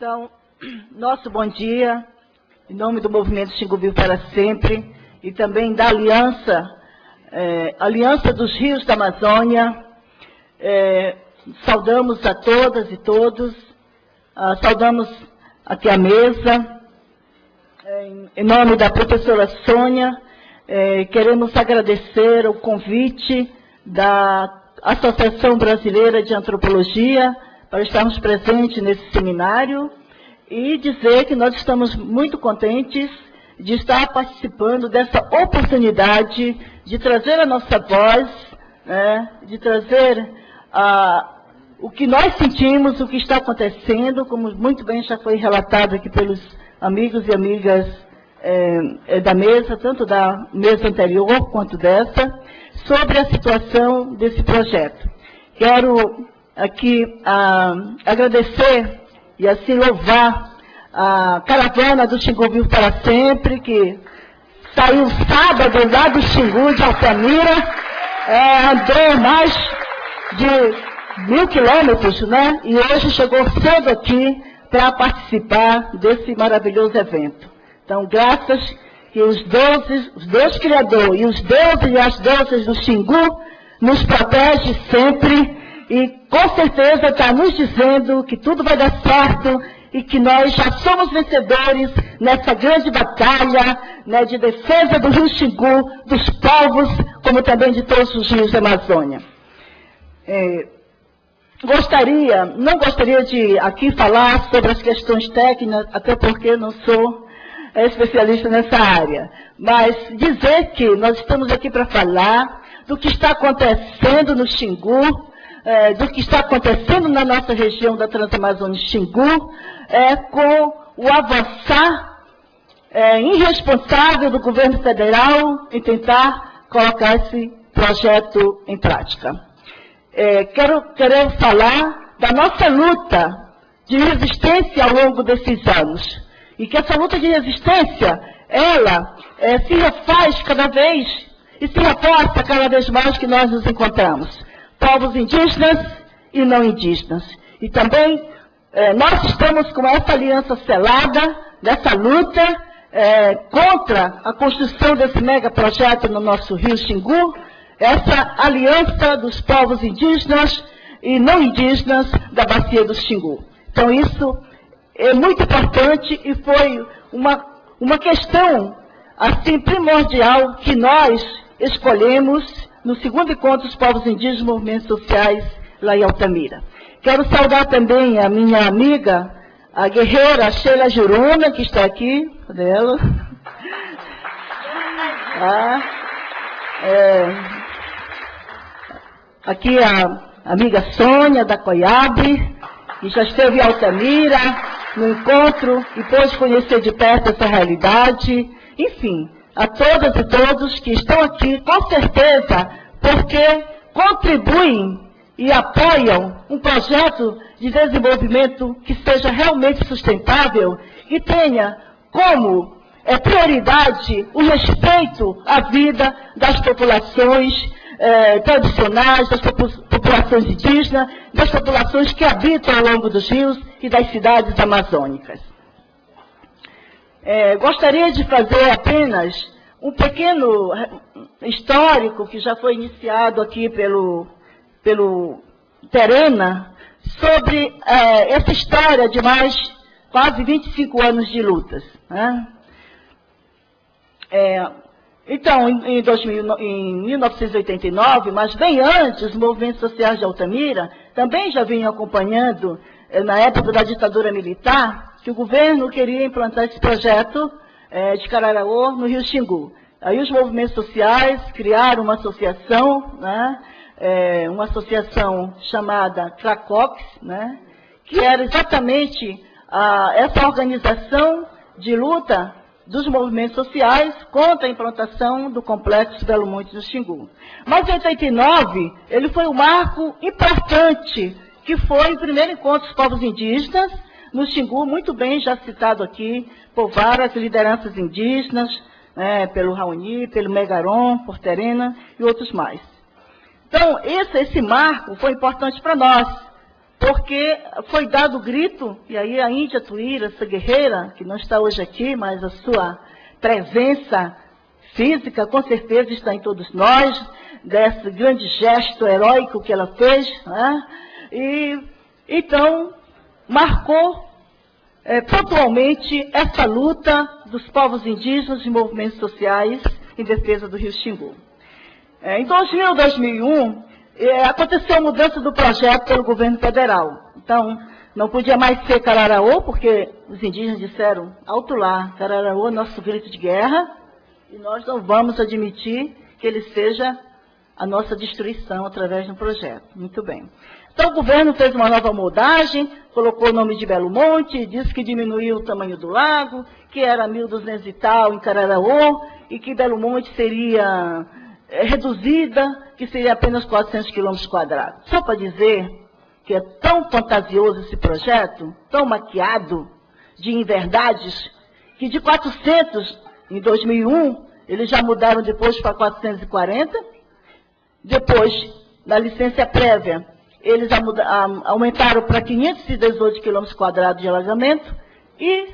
Então, nosso bom dia, em nome do Movimento Xingu Vivo para Sempre, e também da Aliança dos Rios da Amazônia. Saudamos a todas e todos, saudamos aqui a mesa, em nome da professora Sônia, queremos agradecer o convite da Associação Brasileira de Antropologia para estarmos presentes nesse seminário e dizer que nós estamos muito contentes de estar participando dessa oportunidade de trazer a nossa voz, de trazer o que nós sentimos, o que está acontecendo, como muito bem já foi relatado aqui pelos amigos e amigas da mesa, tanto da mesa anterior quanto dessa, sobre a situação desse projeto. Quero aqui agradecer e assim louvar a caravana do Xingu Vivo para Sempre, que saiu sábado lá do Xingu, de Altamira, andou mais de 1000 quilômetros, né? E hoje chegou cedo aqui para participar desse maravilhoso evento. Então, graças que os Deus Criador e os deuses e as deusas do Xingu nos protege sempre e com certeza está nos dizendo que tudo vai dar certo e que nós já somos vencedores nessa grande batalha, né, de defesa do rio Xingu, dos povos, como também de todos os rios da Amazônia. Não gostaria de aqui falar sobre as questões técnicas, até porque não sou especialista nessa área, mas dizer que nós estamos aqui para falar do que está acontecendo no Xingu, do que está acontecendo na nossa região da Transamazônia Xingu, com o avançar irresponsável do governo federal em tentar colocar esse projeto em prática. Quero falar da nossa luta de resistência ao longo desses anos. E que essa luta de resistência, ela se refaz cada vez e se reforça cada vez mais que nós nos encontramos. Povos indígenas e não indígenas. E também nós estamos com essa aliança selada, dessa luta contra a construção desse megaprojeto no nosso rio Xingu, essa aliança dos povos indígenas e não indígenas da bacia do Xingu. Então isso é muito importante e foi uma questão assim primordial que nós escolhemos no segundo encontro dos povos indígenas e movimentos sociais lá em Altamira. Quero saudar também a minha amiga, a guerreira Sheila Juruna, que está aqui, cadê ela? Aqui a amiga Sônia, da Coiabe, que já esteve em Altamira, no encontro, e pôde conhecer de perto essa realidade. Enfim, a todas e todos que estão aqui, com certeza, porque contribuem e apoiam um projeto de desenvolvimento que seja realmente sustentável e tenha como prioridade o respeito à vida das populações tradicionais, das populações indígenas, das populações que habitam ao longo dos rios e das cidades amazônicas. Gostaria de fazer apenas um pequeno histórico que já foi iniciado aqui pelo Terena, sobre essa história de mais quase 25 anos de lutas, né? Então, em 1989, mas bem antes, os movimentos sociais de Altamira também já vinham acompanhando, na época da ditadura militar, que o governo queria implantar esse projeto de Cararaô no rio Xingu. Aí os movimentos sociais criaram uma associação, né, uma associação chamada CRACOPS, né, que era exatamente essa organização de luta dos movimentos sociais contra a implantação do complexo Belo Monte do Xingu. Mas em 89, ele foi um marco importante, que foi o primeiro encontro dos povos indígenas no Xingu, muito bem já citado aqui por várias lideranças indígenas, pelo Raoni, pelo Megaron, por Terena e outros mais. Então, esse marco foi importante para nós, porque foi dado o grito, e aí a Índia Tuíra, essa guerreira, que não está hoje aqui, mas a sua presença física, com certeza, está em todos nós, desse grande gesto heróico que ela fez, né? E então marcou pontualmente essa luta dos povos indígenas e movimentos sociais em defesa do rio Xingu. Em 2001, aconteceu a mudança do projeto pelo governo federal. Então, não podia mais ser Cararaô, porque os indígenas disseram, alto lá, Cararaô é nosso grito de guerra, e nós não vamos admitir que ele seja a nossa destruição através de um projeto. Muito bem. Então, o governo fez uma nova moldagem, colocou o nome de Belo Monte, disse que diminuiu o tamanho do lago, que era 1.200 e tal em Cararaô, e que Belo Monte seria reduzida, que seria apenas 400 quilômetros quadrados. Só para dizer que é tão fantasioso esse projeto, tão maquiado de inverdades, que de 400 em 2001, eles já mudaram depois para 440, depois, na licença prévia, eles aumentaram para 518 quilômetros quadrados de alagamento, e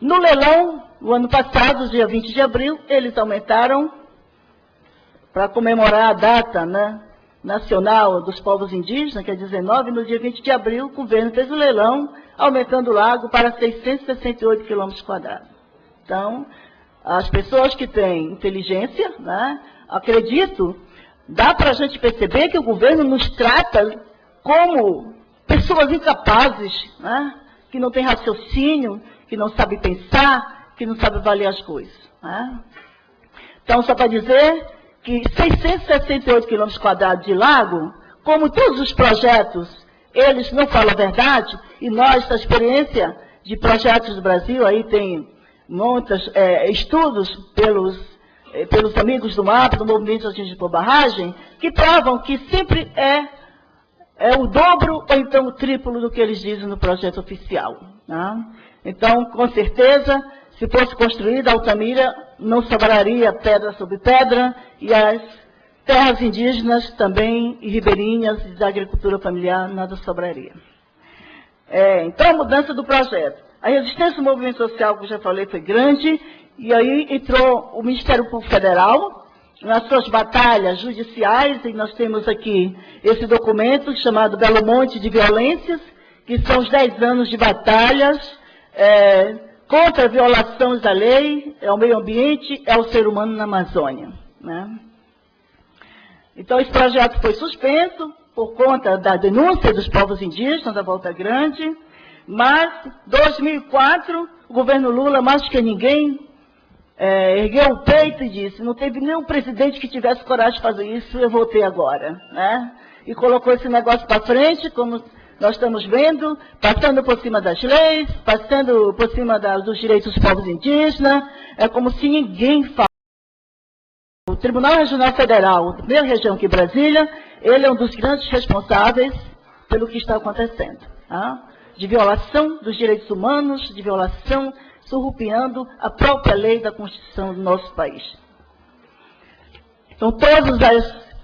no leilão, no ano passado, dia 20 de abril, eles aumentaram, para comemorar a data, né, nacional dos povos indígenas, que é 19, no dia 20 de abril, o governo fez o leilão, aumentando o lago para 668 quilômetros quadrados. Então, as pessoas que têm inteligência, né, acredito, dá para a gente perceber que o governo nos trata como pessoas incapazes, né, que não têm raciocínio, que não sabem pensar, que não sabem avaliar as coisas. Né. Então, só para dizer que 668 quilômetros quadrados de lago, como todos os projetos, eles não falam a verdade, e nós, da experiência de projetos do Brasil, aí tem muitos estudos pelos amigos do MAP, do Movimento de por Barragem, que provam que sempre é o dobro ou então o triplo do que eles dizem no projeto oficial. Né? Então, com certeza, se fosse construída a Altamira, não sobraria pedra sobre pedra, e as terras indígenas também, e ribeirinhas, e da agricultura familiar, nada sobraria. Então, a mudança do projeto. A resistência do movimento social, que eu já falei, foi grande, e aí entrou o Ministério Público Federal, nas suas batalhas judiciais, e nós temos aqui esse documento chamado Belo Monte de Violências, que são os 10 anos de batalhas contra violações da lei, ao meio ambiente, ao ser humano na Amazônia. Né? Então, esse projeto foi suspenso por conta da denúncia dos povos indígenas da Volta Grande, mas, em 2004, o governo Lula, mais que ninguém, ergueu o peito e disse, não teve nenhum presidente que tivesse coragem de fazer isso, eu voltei agora. Né? E colocou esse negócio para frente, como nós estamos vendo, passando por cima das leis, passando por cima dos direitos dos povos indígenas, é como se ninguém falasse. O Tribunal Regional Federal, da primeira região aqui em Brasília, ele é um dos grandes responsáveis pelo que está acontecendo. Tá? De violação dos direitos humanos, de violação, surrupiando a própria lei da Constituição do nosso país. Então, todas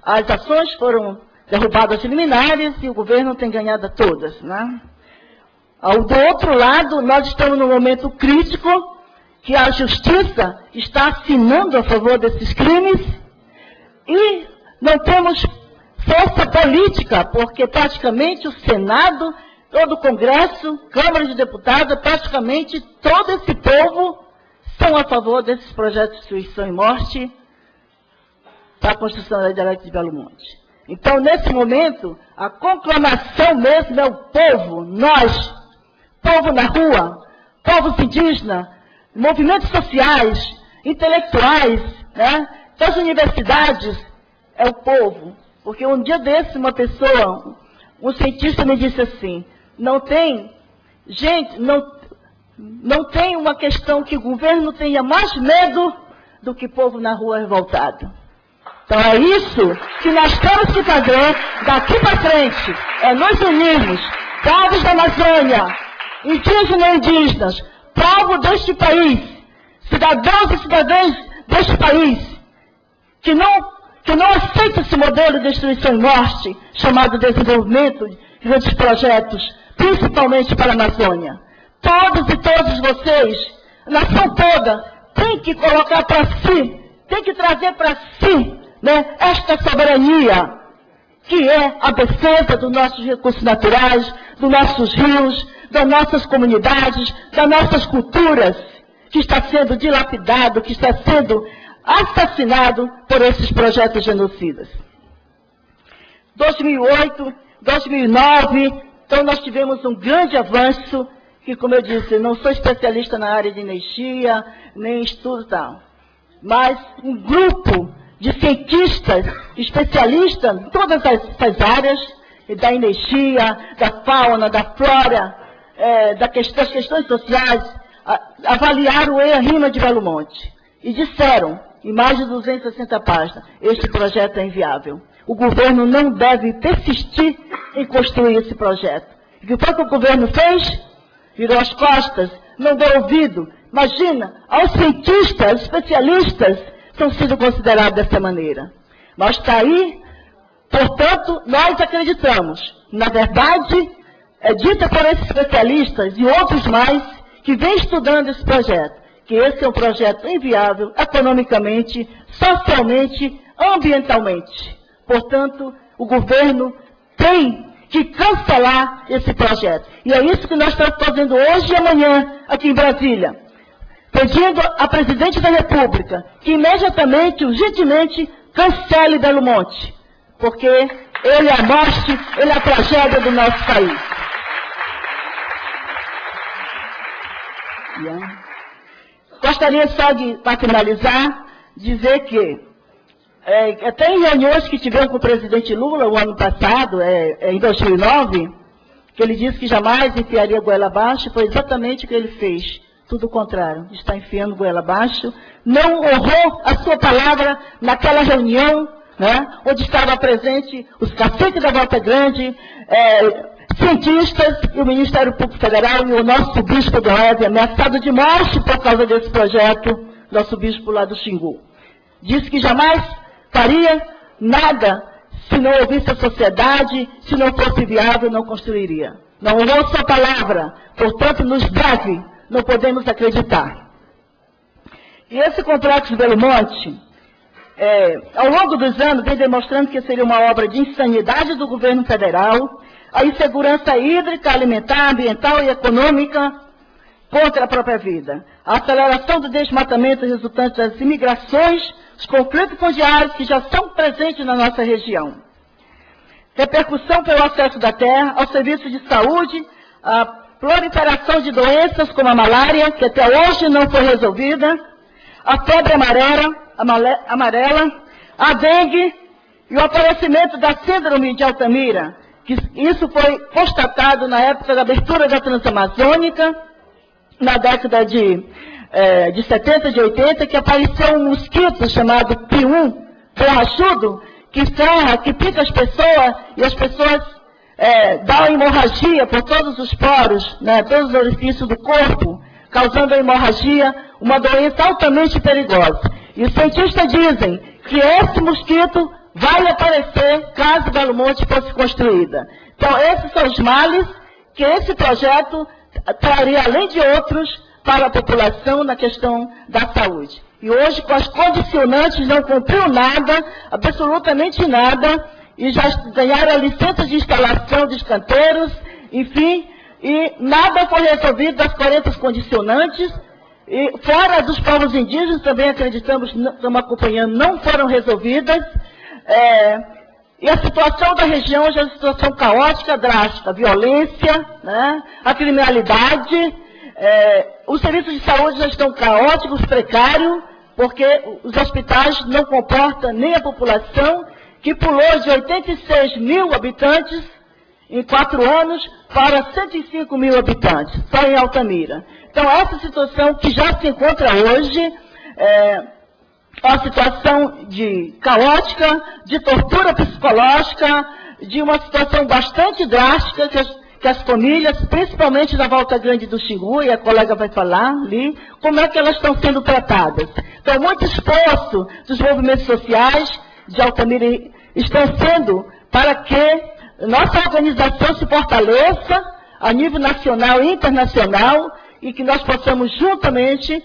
as ações foram derrubadas liminares e o governo tem ganhado a todas. Né? Do outro lado, nós estamos num momento crítico que a justiça está assinando a favor desses crimes e não temos força política, porque praticamente o Senado, todo o Congresso, Câmara de Deputados, praticamente todo esse povo são a favor desses projetos de destruição e morte para a construção da hidrelétrica de Belo Monte. Então, nesse momento, a conclamação mesmo é o povo, nós, povo na rua, povos indígenas, movimentos sociais, intelectuais, né, das universidades, é o povo. Porque um dia desse, uma pessoa, um cientista me disse assim, não tem uma questão que o governo tenha mais medo do que povo na rua revoltado. Então é isso que nós temos que fazer daqui para frente, é nos unirmos, povos da Amazônia, indígenas e indígenas, povo deste país, cidadãos e cidadãs deste país, que não aceita esse modelo de destruição e morte, chamado desenvolvimento, grandes projetos, principalmente para a Amazônia. Todos e todos vocês, a nação toda, tem que colocar para si, tem que trazer para si, né, esta soberania, que é a defesa dos nossos recursos naturais, dos nossos rios, das nossas comunidades, das nossas culturas, que está sendo dilapidado, que está sendo assassinado por esses projetos genocidas. 2008, 2009, então nós tivemos um grande avanço, que, como eu disse, não sou especialista na área de energia, nem estudo e tal, mas um grupo de cientistas, especialistas em todas essas áreas, da energia, da fauna, da flora, das questões sociais, avaliaram a rima de Belo Monte e disseram, em mais de 260 páginas, este projeto é inviável. O governo não deve persistir em construir esse projeto. E o que foi que o governo fez? Virou as costas, não deu ouvido. Imagina, aos cientistas, especialistas, estão sendo considerados dessa maneira. Mas está aí, portanto, nós acreditamos. Na verdade, é dita por esses especialistas e outros mais que vêm estudando esse projeto, que esse é um projeto inviável economicamente, socialmente, ambientalmente. Portanto, o governo tem que cancelar esse projeto. E é isso que nós estamos fazendo hoje e amanhã aqui em Brasília. Pedindo a presidente da República que imediatamente, urgentemente, cancele Belo Monte. Porque ele é a morte, ele é a tragédia do nosso país. Gostaria só de, para finalizar, dizer que até em reuniões que tivemos com o presidente Lula o ano passado, em 2009, que ele disse que jamais enfiaria goela abaixo, foi exatamente o que ele fez. Tudo o contrário, está enfiando goela abaixo, não honrou a sua palavra naquela reunião, né, onde estava presente os caciques da Volta Grande, cientistas e o Ministério Público Federal e o nosso bispo do Oeste, ameaçado de morte por causa desse projeto, nosso bispo lá do Xingu. Disse que jamais faria nada se não ouvisse a sociedade, se não fosse viável, não construiria. Não honrou sua palavra, portanto nos deve, não podemos acreditar. E esse complexo de Belo Monte, ao longo dos anos, vem demonstrando que seria uma obra de insanidade do governo federal, a insegurança hídrica, alimentar, ambiental e econômica contra a própria vida. A aceleração do desmatamento resultante das imigrações, os conflitos fundiários que já são presentes na nossa região. Repercussão pelo acesso da terra aos serviços de saúde, a proliferação de doenças como a malária, que até hoje não foi resolvida, a febre amarela, a dengue e o aparecimento da síndrome de Altamira, que isso foi constatado na época da abertura da Transamazônica, na década de 70, de 80, que apareceu um mosquito chamado P1, borrachudo, que serra, que pica as pessoas, e as pessoas dão hemorragia por todos os poros, né, todos os orifícios do corpo, causando a hemorragia, uma doença altamente perigosa. E os cientistas dizem que esse mosquito vai aparecer caso Belo Monte fosse construída. Então, esses são os males que esse projeto traria, além de outros, para a população na questão da saúde. E hoje, com as condicionantes, não cumpriu nada, absolutamente nada, e já ganharam a licença de instalação dos canteiros, enfim, e nada foi resolvido das 40 condicionantes, e fora dos povos indígenas, também acreditamos, estamos acompanhando, não foram resolvidas, e a situação da região já é uma situação caótica, drástica, a violência, né, a criminalidade, os serviços de saúde já estão caóticos, precários, porque os hospitais não comportam nem a população, que pulou de 86 mil habitantes em 4 anos para 105 mil habitantes, só em Altamira. Então, essa situação que já se encontra hoje é uma situação de caótica, de tortura psicológica, de uma situação bastante drástica que as famílias, principalmente da Volta Grande do Xingu, e a colega vai falar ali, como é que elas estão sendo tratadas. Então, muito esforço dos movimentos sociais de Altamira estão sendo para que nossa organização se fortaleça a nível nacional e internacional e que nós possamos juntamente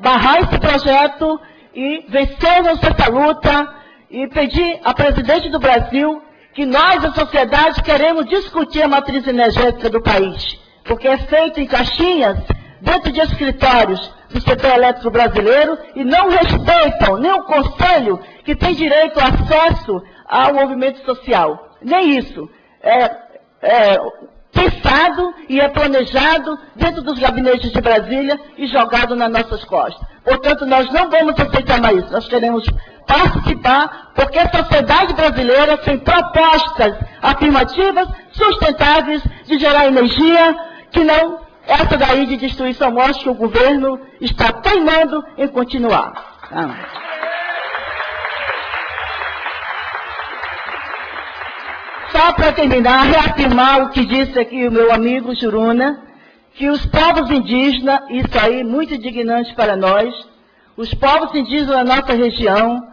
barrar esse projeto e vencermos essa luta e pedir à presidente do Brasil que nós, a sociedade, queremos discutir a matriz energética do país, porque é feito em caixinhas, dentro de escritórios do setor elétrico brasileiro e não respeitam nem o conselho que tem direito ao acesso ao movimento social. Nem isso. É pensado e é planejado dentro dos gabinetes de Brasília e jogado nas nossas costas. Portanto, nós não vamos aceitar mais isso. Nós queremos participar, porque a sociedade brasileira tem propostas afirmativas, sustentáveis, de gerar energia, que não essa daí de destruição morte que o governo está teimando em continuar. Só para terminar, reafirmar o que disse aqui o meu amigo Juruna, que os povos indígenas, isso aí muito indignante para nós, os povos indígenas da nossa região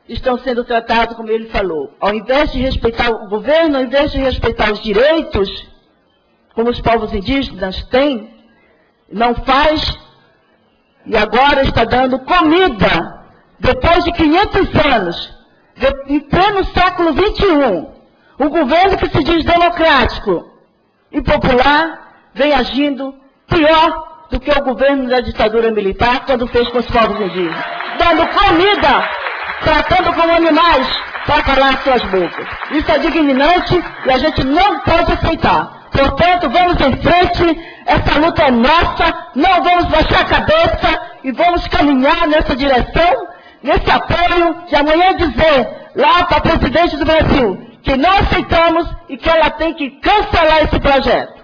estão sendo tratados como ele falou. Ao invés de respeitar o governo, ao invés de respeitar os direitos, como os povos indígenas têm, não faz, e agora está dando comida, depois de 500 anos, em pleno século XXI, o governo que se diz democrático e popular vem agindo pior do que o governo da ditadura militar quando fez com os povos indígenas. Dando comida, tratando como animais para calar suas bocas. Isso é indignante e a gente não pode aceitar. Portanto, vamos em frente, essa luta é nossa, não vamos baixar a cabeça e vamos caminhar nessa direção, nesse apoio de amanhã dizer lá para a presidente do Brasil que não aceitamos e que ela tem que cancelar esse projeto.